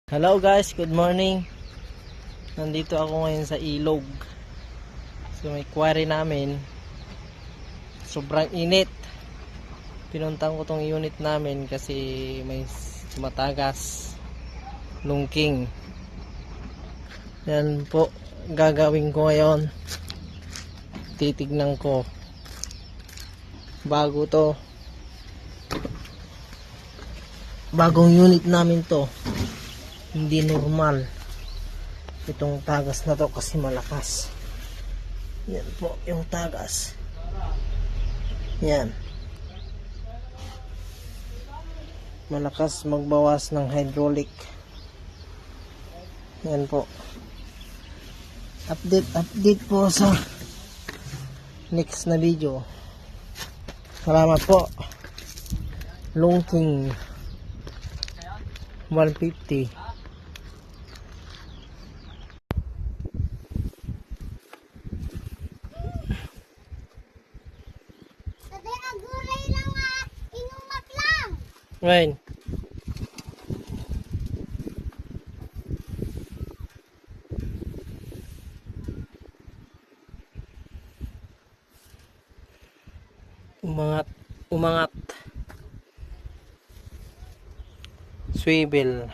Hello guys, good morning. Nandito ako ngayon sa ilog. So may quarry namin. Sobrang init. Pinuntang ko tong unit namin kasi may matagas lungking. Yan po gagawin ko ngayon. Titignan ko. Bago to. Bagong unit namin to. Hindi normal itong tagas na to kasi malakas. Yan po yung tagas. Yan, malakas magbawas ng hydraulic. Yan po, update po sa next na video. Salamat po. Lungking 150. Right. Umangat. Swivel.